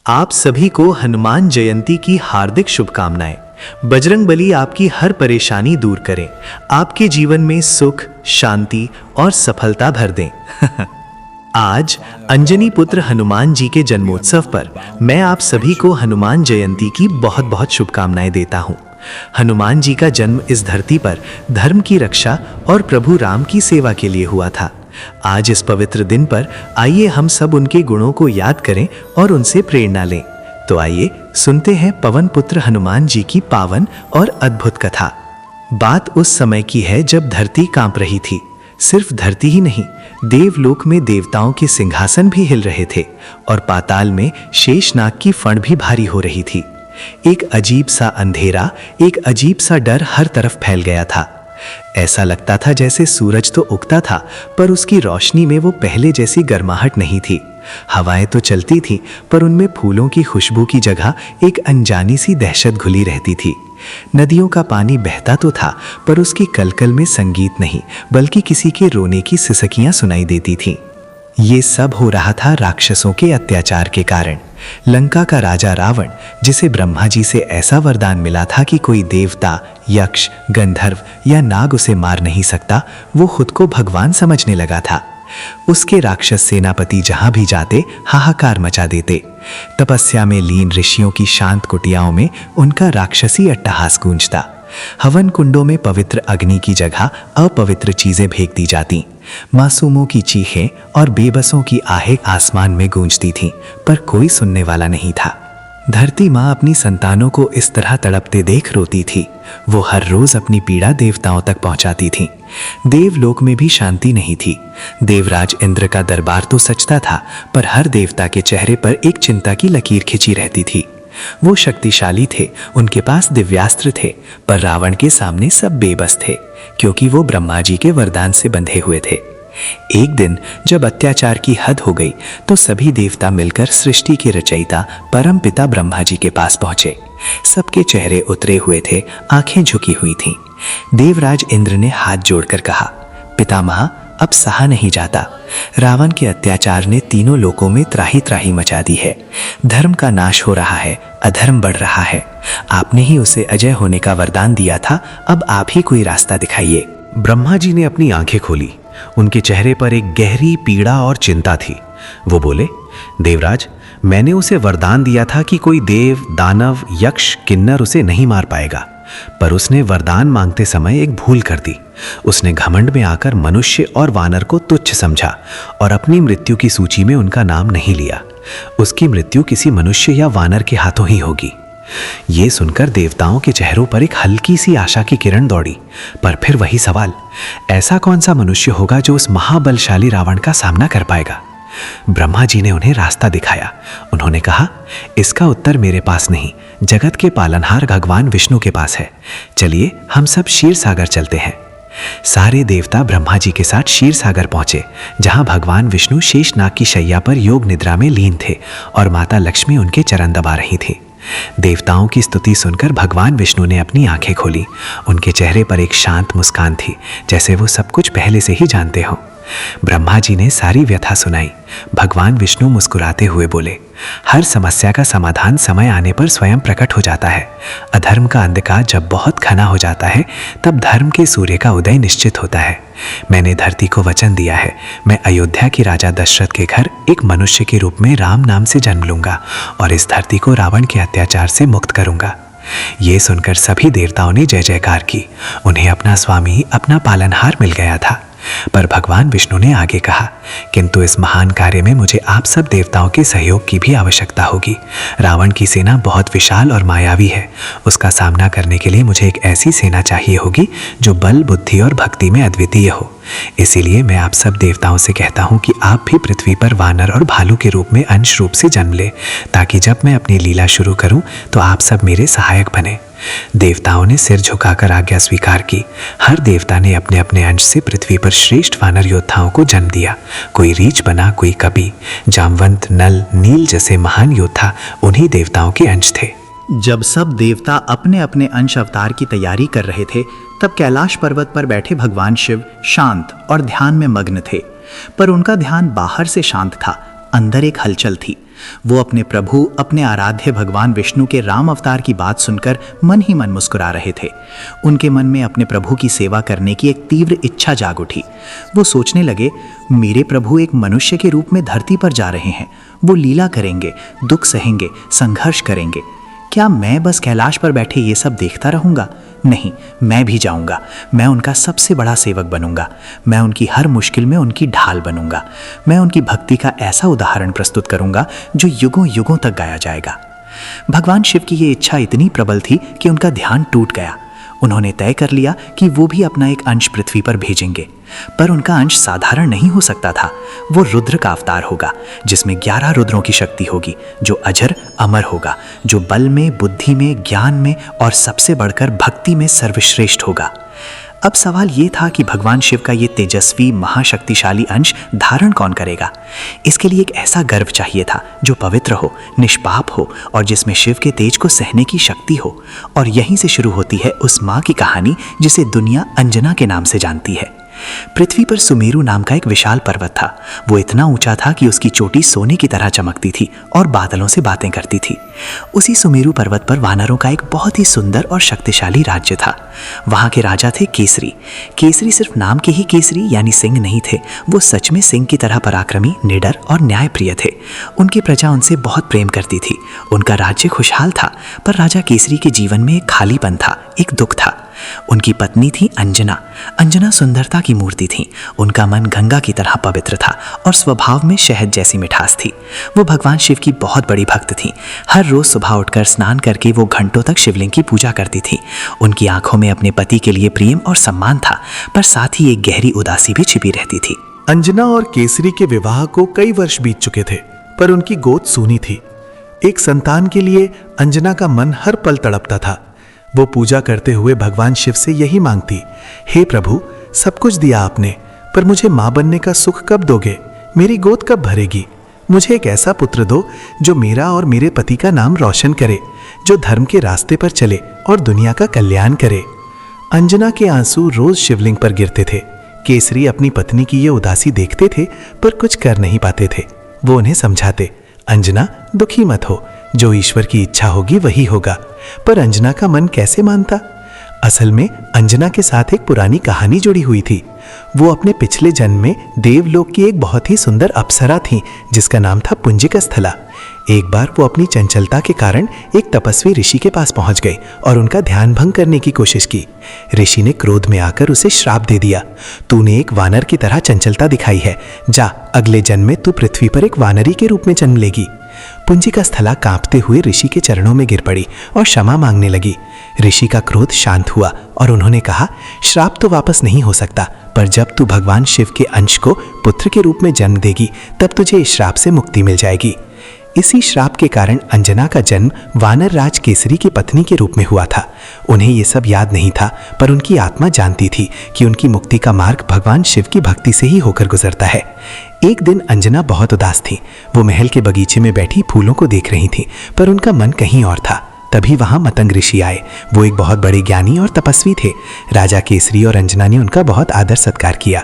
आप सभी को हनुमान जयंती की हार्दिक शुभकामनाएं। बजरंगबली आपकी हर परेशानी दूर करें, आपके जीवन में सुख, शांति और सफलता भर दें। आज अंजनी पुत्र हनुमान जी के जन्मोत्सव पर मैं आप सभी को हनुमान जयंती की बहुत बहुत शुभकामनाएं देता हूं। हनुमान जी का जन्म इस धरती पर धर्म की रक्षा और प्रभु राम की सेवा के लिए हुआ था। आज इस पवित्र दिन पर आइए हम सब उनके गुणों को याद करें और उनसे प्रेरणा लें। तो आइए सुनते हैं पवन पुत्र हनुमान जी की पावन और अद्भुत कथा। बात उस समय की है जब धरती कांप रही थी। सिर्फ धरती ही नहीं, देवलोक में देवताओं के सिंहासन भी हिल रहे थे और पाताल में शेषनाग की फण भी भारी हो रही थी। एक अजीब सा अंधेरा, एक अजीब सा डर हर तरफ फैल गया था। ऐसा लगता था जैसे सूरज तो उगता था, पर उसकी रोशनी में वो पहले जैसी गर्माहट नहीं थी। हवाएं तो चलती थी, पर उनमें फूलों की खुशबू की जगह एक अनजानी सी दहशत घुली रहती थी। नदियों का पानी बहता तो था, पर उसकी कलकल में संगीत नहीं, बल्कि किसी के रोने की सिसकियां सुनाई देती थीं। ये सब हो रहा था राक्षसों के अत्याचार के कारण। लंका का राजा रावण, जिसे ब्रह्मा जी से ऐसा वरदान मिला था कि कोई देवता, यक्ष, गंधर्व या नाग उसे मार नहीं सकता, वो खुद को भगवान समझने लगा था। उसके राक्षस सेनापति जहां भी जाते हाहाकार मचा देते। तपस्या में लीन ऋषियों की शांत कुटियाओं में उनका राक्षसी अट्टहास गूंजता। हवन कुंडों में पवित्र अग्नि की जगह अपवित्र चीजें फेंक दी जाती। मासूमों की चीखें और बेबसों की आहें आसमान में गूंजती थीं, पर कोई सुनने वाला नहीं था। धरती माँ अपनी संतानों को इस तरह तड़पते देख रोती थी। वो हर रोज अपनी पीड़ा देवताओं तक पहुंचाती थी। देवलोक में भी शांति नहीं थी। देवराज इंद्र का दरबार तो सजता था, पर हर देवता के चेहरे पर एक चिंता की लकीर खिंची रहती थी। वो शक्तिशाली थे, उनके पास दिव्यास्त्र थे, पर रावण के सामने सब बेबस थे, क्योंकि वो ब्रह्मा जी के वरदान से बंधे हुए थे। एक दिन जब अत्याचार की हद हो गई, तो सभी देवता मिलकर सृष्टि के रचयिता परम पिता ब्रह्मा जी के पास पहुंचे। सबके चेहरे उतरे हुए थे, आंखें झुकी हुई थीं। देवराज इंद्र ने हाथ जोड़कर कहा, पितामह, अब सहा नहीं जाता। रावण के अत्याचार ने तीनों लोकों में त्राही त्राही मचा दी है। धर्म का नाश हो रहा है, अधर्म बढ़ रहा है। आपने ही उसे अजय होने का वरदान दिया था, अब आप ही कोई रास्ता दिखाइए। ब्रह्मा जी ने अपनी आंखें खोली। उनके चेहरे पर एक गहरी पीड़ा और चिंता थी। वो बोले, देवराज, मैंने उसे वरदान दिया था कि कोई देव, दानव, यक्ष, किन्नर उसे नहीं मार पाएगा, पर उसने वरदान मांगते समय एक भूल कर दी। उसने घमंड में आकर मनुष्य और वानर को तुच्छ समझा और अपनी मृत्यु की सूची में उनका नाम नहीं लिया। उसकी मृत्यु किसी मनुष्य या वानर के हाथों ही होगी। ये सुनकर देवताओं के चेहरों पर एक हल्की सी आशा की किरण दौड़ी, पर फिर वही सवाल, ऐसा कौन सा मनुष्य होगा जो उस महाबलशाली रावण का सामना कर पाएगा? ब्रह्मा जी ने उन्हें रास्ता दिखाया। उन्होंने कहा, इसका उत्तर मेरे पास नहीं, जगत के पालनहार भगवान विष्णु के पास है। चलिए हम सब क्षीर सागर चलते हैं। सारे देवता ब्रह्मा जी के साथ क्षीर सागर पहुंचे, जहां भगवान विष्णु शेषनाग की शैया पर योग निद्रा में लीन थे और माता लक्ष्मी उनके चरण दबा रही थी। देवताओं की स्तुति सुनकर भगवान विष्णु ने अपनी आंखें खोली। उनके चेहरे पर एक शांत मुस्कान थी, जैसे वो सब कुछ पहले से ही जानते हों। ब्रह्मा जी ने सारी व्यथा सुनाई। भगवान विष्णु मुस्कुराते हुए बोले, हर समस्या का समाधान समय आने पर स्वयं प्रकट हो जाता है। अधर्म का अंधकार जब बहुत घना हो जाता है, तब धर्म के सूर्य का उदय निश्चित होता है। मैंने धरती को वचन दिया है, मैं अयोध्या के राजा दशरथ के घर एक मनुष्य के रूप में राम नाम से जन्म लूंगा और इस धरती को रावण के अत्याचार से मुक्त करूंगा। ये सुनकर सभी देवताओं ने जय जयकार की। उन्हें अपना स्वामी, अपना पालनहार मिल गया था। पर भगवान विष्णु ने आगे कहा, किंतु इस महान कार्य में मुझे आप सब देवताओं के सहयोग की भी आवश्यकता होगी। रावण की सेना बहुत विशाल और मायावी है। उसका सामना करने के लिए मुझे एक ऐसी सेना चाहिए होगी जो बल, बुद्धि और भक्ति में अद्वितीय हो। इसीलिए मैं आप सब देवताओं से कहता हूँ कि आप भी पृथ्वी पर वानर और भालू के रूप में अंश रूप से जन्म ले, ताकि जब मैं अपनी लीला शुरू करूँ तो आप सब मेरे सहायक बने। देवताओं ने सिर झुकाकर आज्ञा स्वीकार की। हर देवता ने अपने अपने अंश से पृथ्वी पर श्रेष्ठ वानर योद्धाओं को जन्म दिया। कोई रीछ बना, कोई कपि, जामवंत, नल, नील जैसे महान योद्धा उन्हीं देवताओं के अंश थे। जब सब देवता अपने अपने अंश अवतार की तैयारी कर रहे थे, तब कैलाश पर्वत पर बैठे भगवान शिव शांत और ध्यान में मग्न थे। पर उनका ध्यान बाहर से शांत था, अंदर एक हलचल थी। वो अपने प्रभु, अपने आराध्य भगवान विष्णु के राम अवतार की बात सुनकर मन ही मन मुस्कुरा रहे थे। उनके मन में अपने प्रभु की सेवा करने की एक तीव्र इच्छा जाग उठी। वो सोचने लगे, मेरे प्रभु एक मनुष्य के रूप में धरती पर जा रहे हैं। वो लीला करेंगे, दुख सहेंगे, संघर्ष करेंगे। क्या मैं बस कैलाश पर बैठे ये सब देखता रहूंगा? नहीं, मैं भी जाऊंगा। मैं उनका सबसे बड़ा सेवक बनूंगा। मैं उनकी हर मुश्किल में उनकी ढाल बनूंगा। मैं उनकी भक्ति का ऐसा उदाहरण प्रस्तुत करूंगा जो युगों युगों तक गाया जाएगा। भगवान शिव की ये इच्छा इतनी प्रबल थी कि उनका ध्यान टूट गया। उन्होंने तय कर लिया कि वो भी अपना एक अंश पृथ्वी पर भेजेंगे, पर उनका अंश साधारण नहीं हो सकता था। वो रुद्र का अवतार होगा, जिसमें 11 रुद्रों की शक्ति होगी, जो अजर अमर होगा, जो बल में, बुद्धि में, ज्ञान में और सबसे बढ़कर भक्ति में सर्वश्रेष्ठ होगा। अब सवाल ये था कि भगवान शिव का ये तेजस्वी महाशक्तिशाली अंश धारण कौन करेगा। इसके लिए एक ऐसा गर्भ चाहिए था जो पवित्र हो, निष्पाप हो और जिसमें शिव के तेज को सहने की शक्ति हो। और यहीं से शुरू होती है उस माँ की कहानी जिसे दुनिया अंजना के नाम से जानती है। पृथ्वी पर सुमेरु नाम का एक विशाल पर्वत था। वो इतना ऊंचा था कि उसकी चोटी सोने की तरह चमकती थी और बादलों से बातें करती थी। उसी सुमेरु पर्वत पर वानरों का एक बहुत ही सुंदर और शक्तिशाली राज्य था। वहां के राजा थे केसरी। केसरी सिर्फ नाम के ही केसरी यानी सिंह नहीं थे, वो सच में सिंह की तरह पराक्रमी, निडर और न्यायप्रिय थे। उनकी प्रजा उनसे बहुत प्रेम करती थी। उनका राज्य खुशहाल था, पर राजा केसरी के जीवन में एक खालीपन था, एक दुख था। उनकी पत्नी थी अंजना। अंजना सुंदरता की मूर्ति थी। उनका मन गंगा की तरह पवित्र था और स्वभाव में शहद जैसी मिठास थी। वो भगवान शिव की बहुत बड़ी भक्त थी। हर रोज सुबह उठकर स्नान करके वो घंटों तक शिवलिंग की पूजा करती थी। उनकी आंखों में अपने पति के लिए प्रेम और सम्मान था, पर साथ ही एक गहरी उदासी भी छिपी रहती थी। अंजना और केसरी के विवाह को कई वर्ष बीत चुके थे, पर उनकी गोद सूनी थी। एक संतान के लिए अंजना का मन हर पल तड़पता था। वो पूजा करते हुए भगवान शिव से यही मांगती, हे प्रभु, सब कुछ दिया आपने, पर मुझे मां बनने का सुख कब दोगे? मेरी गोद कब भरेगी? मुझे एक ऐसा पुत्र दो जो मेरा और मेरे पति का नाम रोशन करे, जो धर्म के रास्ते पर चले और दुनिया का कल्याण करे। अंजना के आंसू रोज शिवलिंग पर गिरते थे। केसरी अपनी पत्नी की ये उदासी देखते थे, पर कुछ कर नहीं पाते थे। वो उन्हें समझाते, अंजना दुखी मत हो, जो ईश्वर की इच्छा होगी वही होगा। पर अंजना का मन कैसे मानता? असल में अंजना के साथ एक पुरानी कहानी जुड़ी हुई थी। वो अपने पिछले जन्म में देवलोक की एक बहुत ही सुंदर अप्सरा थी, जिसका नाम था पुंजिकस्थला। एक बार वो अपनी चंचलता के कारण एक तपस्वी ऋषि के पास पहुंच गई और उनका ध्यान भंग करने की कोशिश की। ऋषि ने क्रोध में आकर उसे श्राप दे दिया, तूने एक वानर की तरह चंचलता दिखाई है, जा अगले जन्म में तू पृथ्वी पर एक वानरी के रूप में जन्म लेगी। पुंजिकस्थला कांपते हुए ऋषि के चरणों में गिर पड़ी और क्षमा मांगने लगी। ऋषि का क्रोध शांत हुआ और उन्होंने कहा, श्राप तो वापस नहीं हो सकता, पर जब तू भगवान शिव के अंश को पुत्र के रूप में जन्म देगी, तब तुझे इस श्राप से मुक्ति मिल जाएगी। इसी श्राप के कारण अंजना का जन्म वानर राज केसरी की पत्नी के रूप में हुआ था। उन्हें ये सब याद नहीं था, पर उनकी आत्मा जानती थी कि उनकी मुक्ति का मार्ग भगवान शिव की भक्ति से ही होकर गुजरता है। एक दिन अंजना बहुत उदास थी। वो महल के बगीचे में बैठी फूलों को देख रही थी, पर उनका मन कहीं और था। तभी वहां मतंग ऋषि आए। वो एक बहुत बड़े ज्ञानी और तपस्वी थे। राजा केसरी और अंजना ने उनका बहुत आदर सत्कार किया।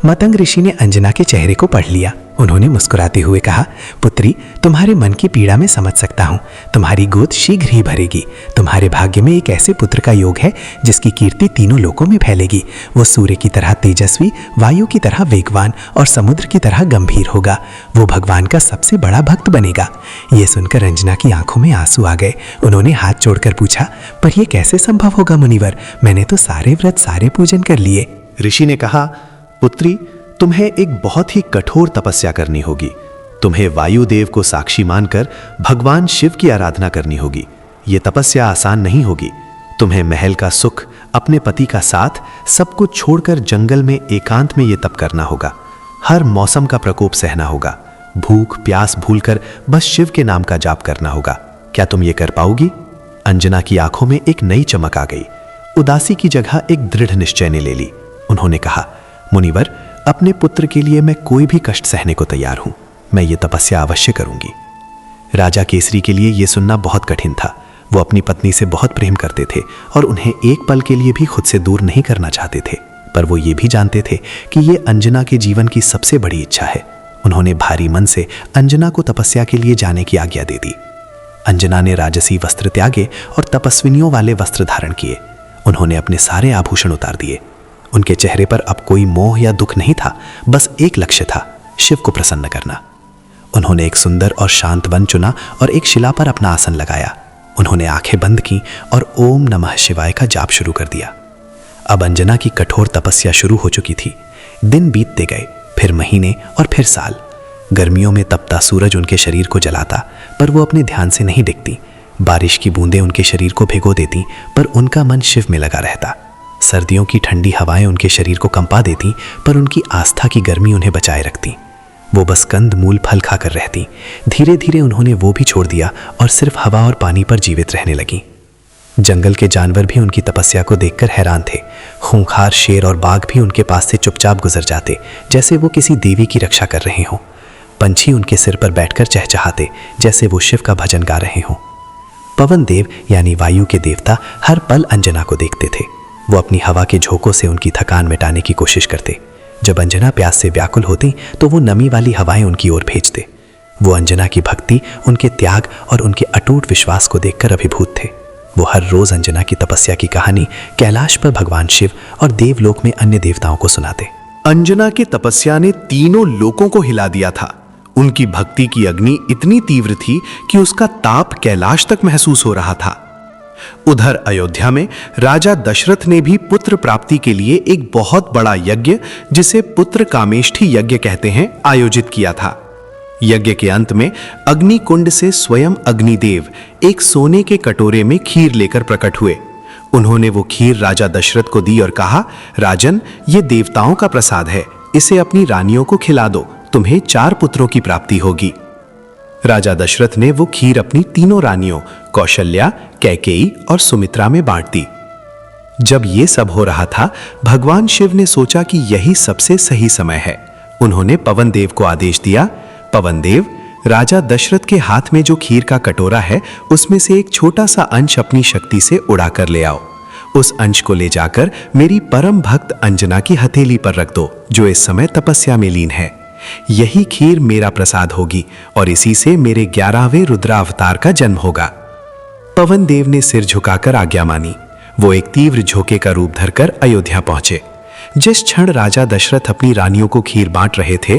मतंग ऋषि ने अंजना के चेहरे को पढ़ लिया। उन्होंने मुस्कुराते हुए कहा, पुत्री, तुम्हारे मन की पीड़ा में समझ सकता हूँ। तुम्हारी गोद शीघ्र ही भरेगी। तुम्हारे भाग्य में एक ऐसे पुत्र का योग है जिसकी कीर्ति तीनों लोकों में फैलेगी। वो सूर्य की तरह तेजस्वी, वायु की तरह वेगवान और समुद्र की तरह गंभीर होगा। वो भगवान का सबसे बड़ा भक्त बनेगा। ये सुनकर अंजना की आंखों में आंसू आ गए। उन्होंने हाथ जोड़कर पूछा, पर यह कैसे संभव होगा मुनिवर? मैंने तो सारे व्रत, सारे पूजन कर लिए। ऋषि ने कहा, पुत्री, तुम्हें एक बहुत ही कठोर तपस्या करनी होगी। तुम्हें वायुदेव को साक्षी मानकर भगवान शिव की आराधना करनी होगी। यह तपस्या आसान नहीं होगी। तुम्हें महल का सुख, अपने पति का साथ, सब कुछ छोड़कर जंगल में एकांत में यह तप करना होगा। हर मौसम का प्रकोप सहना होगा। भूख प्यास भूलकर बस शिव के नाम का जाप करना होगा। क्या तुम ये कर पाओगी? अंजना की आंखों में एक नई चमक आ गई। उदासी की जगह एक दृढ़ निश्चय ने ले ली। उन्होंने कहा, मुनिवर, अपने पुत्र के लिए मैं कोई भी कष्ट सहने को तैयार हूं। मैं ये तपस्या अवश्य करूंगी। राजा केसरी के लिए यह सुनना बहुत कठिन था। वो अपनी पत्नी से बहुत प्रेम करते थे और उन्हें एक पल के लिए भी खुद से दूर नहीं करना चाहते थे, पर वो ये भी जानते थे कि ये अंजना के जीवन की सबसे बड़ी इच्छा है। उन्होंने भारी मन से अंजना को तपस्या के लिए जाने की आज्ञा दे दी। अंजना ने राजसी वस्त्र त्यागे और तपस्विनियों वाले वस्त्र धारण किए। उन्होंने अपने सारे आभूषण उतार दिए। उनके चेहरे पर अब कोई मोह या दुख नहीं था, बस एक लक्ष्य था, शिव को प्रसन्न करना। उन्होंने एक सुंदर और शांत वन चुना और एक शिला पर अपना आसन लगाया। उन्होंने आंखें बंद की और ओम नमः शिवाय का जाप शुरू कर दिया। अब अंजना की कठोर तपस्या शुरू हो चुकी थी। दिन बीतते गए, फिर महीने और फिर साल। गर्मियों में तपता सूरज उनके शरीर को जलाता, पर वो अपने ध्यान से नहीं दिखती। बारिश की बूंदें उनके शरीर को भिगो देती, पर उनका मन शिव में लगा रहता। सर्दियों की ठंडी हवाएं उनके शरीर को कंपा देती, पर उनकी आस्था की गर्मी उन्हें बचाए रखती। वो बस कंद मूल फल खाकर रहती। धीरे धीरे उन्होंने वो भी छोड़ दिया और सिर्फ हवा और पानी पर जीवित रहने लगी। जंगल के जानवर भी उनकी तपस्या को देखकर हैरान थे। खूंखार शेर और बाघ भी उनके पास से चुपचाप गुजर जाते, जैसे वो किसी देवी की रक्षा कर रहे हों। पंछी उनके सिर पर बैठकर चहचहाते, जैसे वो शिव का भजन गा रहे हों। पवन देव यानी वायु के देवता हर पल अंजना को देखते थे। वो अपनी हवा के झोंकों से उनकी थकान मिटाने की कोशिश करते। जब अंजना प्यास से व्याकुल होती तो वो नमी वाली हवाएं उनकी ओर भेजते। वो अंजना की भक्ति, उनके त्याग और उनके अटूट विश्वास को देखकर अभिभूत थे। वो हर रोज अंजना की तपस्या की कहानी कैलाश पर भगवान शिव और देवलोक में अन्य देवताओं को सुनाते। अंजना की तपस्या ने तीनों लोकों को हिला दिया था। उनकी भक्ति की अग्नि इतनी तीव्र थी कि उसका ताप कैलाश तक महसूस हो रहा था। उधर अयोध्या में राजा दशरथ ने भी पुत्र प्राप्ति के लिए एक बहुत बड़ा यज्ञ, जिसे पुत्र कामेष्ठी यज्ञ कहते हैं, आयोजित किया था। यज्ञ के अंत में अग्नि कुंड से स्वयं अग्निदेव एक सोने के कटोरे में खीर लेकर प्रकट हुए। उन्होंने वो खीर राजा दशरथ को दी और कहा, राजन, ये देवताओं का प्रसाद है, इसे अपनी रानियों को खिला दो, तुम्हें 4 पुत्रों की प्राप्ति होगी। राजा दशरथ ने वो खीर अपनी तीनों रानियों कौशल्या, कैकेयी और सुमित्रा में बांट दी। जब ये सब हो रहा था, भगवान शिव ने सोचा कि यही सबसे सही समय है। उन्होंने पवन देव को आदेश दिया, पवन देव, राजा दशरथ के हाथ में जो खीर का कटोरा है, उसमें से एक छोटा सा अंश अपनी शक्ति से उड़ा कर ले आओ। उस अंश को ले जाकर मेरी परम भक्त अंजना की हथेली पर रख दो, जो इस समय तपस्या में लीन है। यही खीर मेरा प्रसाद होगी और इसी से मेरे 11वें रुद्रावतार का जन्म होगा। पवन देव ने सिर झुकाकर आज्ञा मानी। वो एक तीव्र झोंके का रूप धरकर अयोध्या पहुंचे। जिस क्षण राजा दशरथ अपनी रानियों को खीर बांट रहे थे,